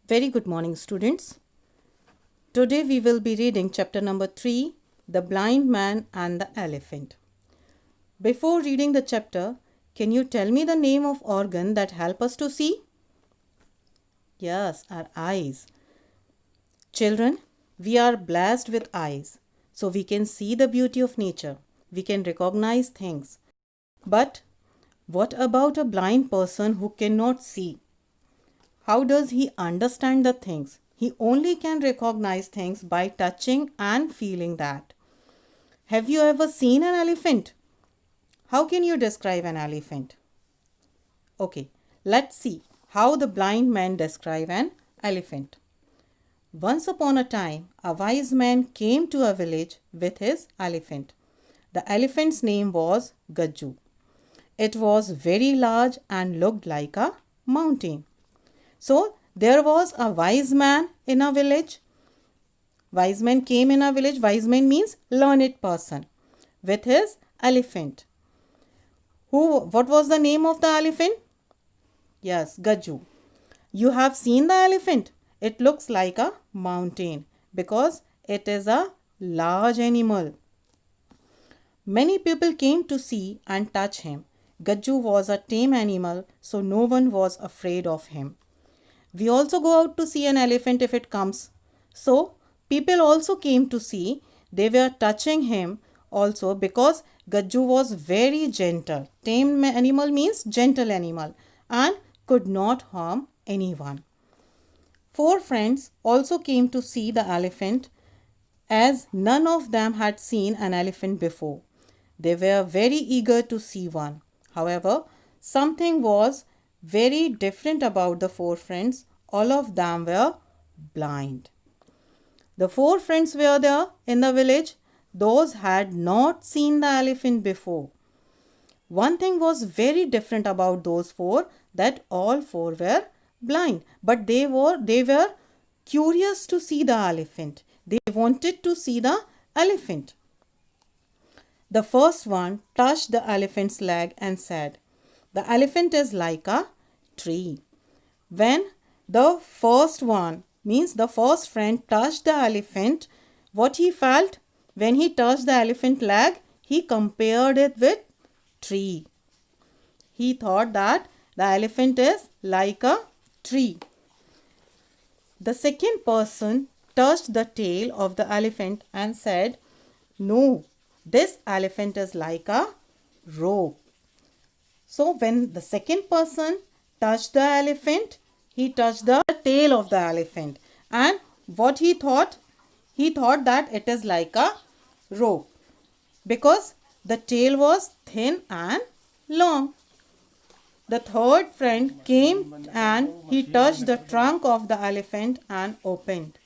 Very good morning, students. Today we will be reading chapter number 3, The Blind Man and the Elephant. Before reading the chapter, can you tell me the name of organ that help us to see? Yes, our eyes. Children, we are blessed with eyes, so we can see the beauty of nature. We can recognize things. But what about a blind person who cannot see? How does he understand the things? He only can recognize things by touching and feeling that. Have you ever seen an elephant? How can you describe an elephant? Okay, let's see how the blind man describe an elephant. Once upon a time, a wise man came to a village with his elephant. The elephant's name was Gajju. It was very large and looked like a mountain. So, there was a wise man in a village. Wise man came in a village. Wise man means learned person with his elephant. What was the name of the elephant? Yes, Gajju. You have seen the elephant. It looks like a mountain because it is a large animal. Many people came to see and touch him. Gajju was a tame animal, so no one was afraid of him. We also go out to see an elephant if it comes. So, people also came to see. They were touching him also because Gajju was very gentle. Tame animal means gentle animal and could not harm anyone. 4 friends also came to see the elephant as none of them had seen an elephant before. They were very eager to see one. However, something was very different about the 4 friends. All of them were blind. The 4 friends were there in the village. Those had not seen the elephant before. One thing was very different about those 4, that all 4 were blind. But they were curious to see the elephant. They wanted to see the elephant. The first one touched the elephant's leg and said, "The elephant is like a tree." When the first one, means the first friend, touched the elephant, what he felt when he touched the elephant leg, he compared it with tree. He thought that the elephant is like a tree. The second person touched the tail of the elephant and said, "No, this elephant is like a rope." So when the second person touched the elephant, he touched the tail of the elephant. And what he thought? He thought that it is like a rope because the tail was thin and long. The third friend came and he touched the trunk of the elephant and opened.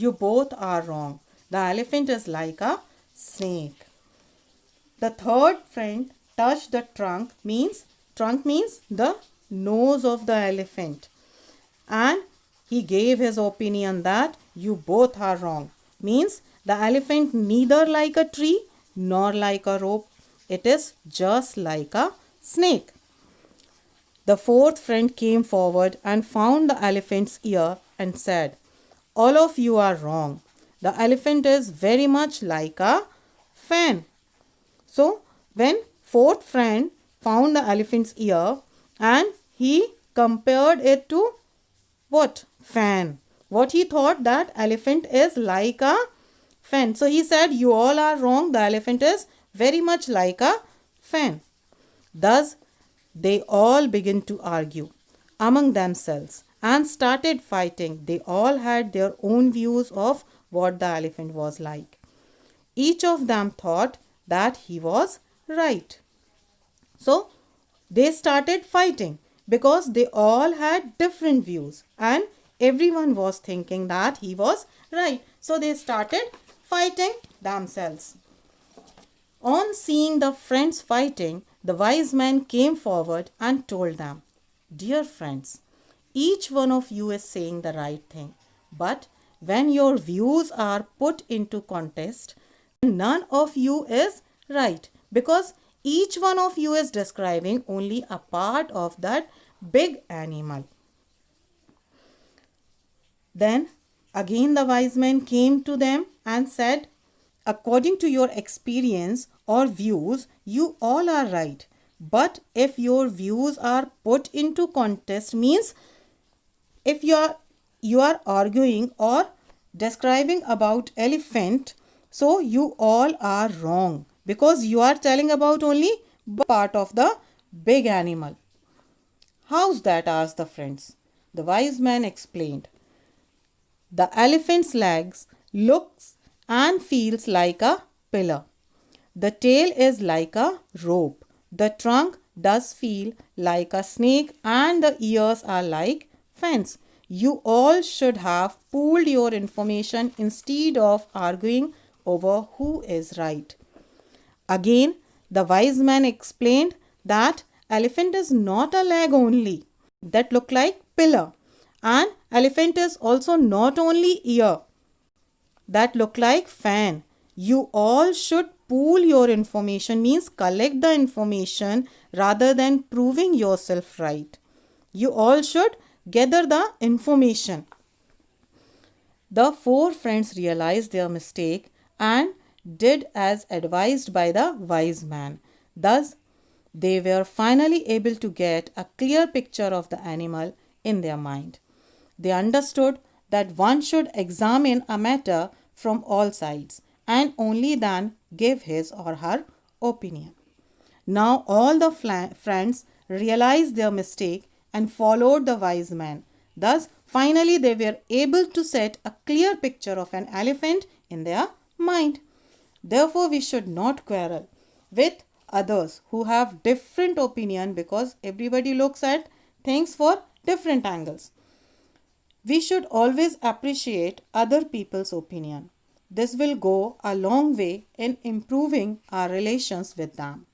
You both are wrong. The elephant is like a snake. The third friend touched the trunk means the nose of the elephant, and he gave his opinion that you both are wrong. Means the elephant neither like a tree nor like a rope. It is just like a snake. The fourth friend came forward and found the elephant's ear and said, "All of you are wrong. The elephant is very much like a fan." So, when fourth friend found the elephant's ear and he compared it to what? Fan. What he thought, that elephant is like a fan. So, he said, "You all are wrong. The elephant is very much like a fan." Thus, they all began to argue among themselves and started fighting. They all had their own views of what the elephant was like. Each of them thought that he was right. So, they started fighting because they all had different views and everyone was thinking that he was right. So, they started fighting themselves. On seeing the friends fighting, the wise man came forward and told them, "Dear friends, each one of you is saying the right thing. But when your views are put into contest, none of you is right because each one of you is describing only a part of that big animal." Then again the wise man came to them and said, according to your experience or views, you all are right. But if your views are put into contest, means if you are arguing or describing about elephant, so you all are wrong, because you are telling about only part of the big animal. How's that? Asked the friends. The wise man explained. The elephant's legs looks and feels like a pillar. The tail is like a rope. The trunk does feel like a snake, and the ears are like fence. You all should have pooled your information instead of arguing over who is right. Again, the wise man explained that elephant is not a leg only that look like pillar, and elephant is also not only ear that look like fan. You all should pool your information, means collect the information rather than proving yourself right. You all should gather the information. The four friends realized their mistake and did as advised by the wise man. Thus, they were finally able to get a clear picture of the animal in their mind. They understood that one should examine a matter from all sides and only then give his or her opinion. Now all the friends realized their mistake and followed the wise man. Thus, finally, they were able to set a clear picture of an elephant in their mind. Therefore, we should not quarrel with others who have different opinion, because everybody looks at things for different angles. We should always appreciate other people's opinion. This will go a long way in improving our relations with them.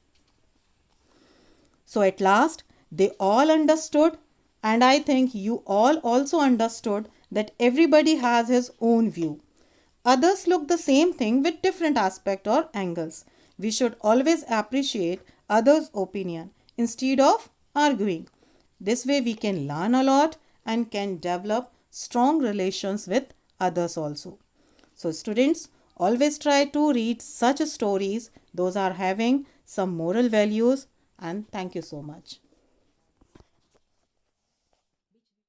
So at last, they all understood, and I think you all also understood, that everybody has his own view. Others look the same thing with different aspect or angles. We should always appreciate others' opinion instead of arguing. This way we can learn a lot and can develop strong relations with others also. So students, always try to read such stories. Those are having some moral values, and thank you so much.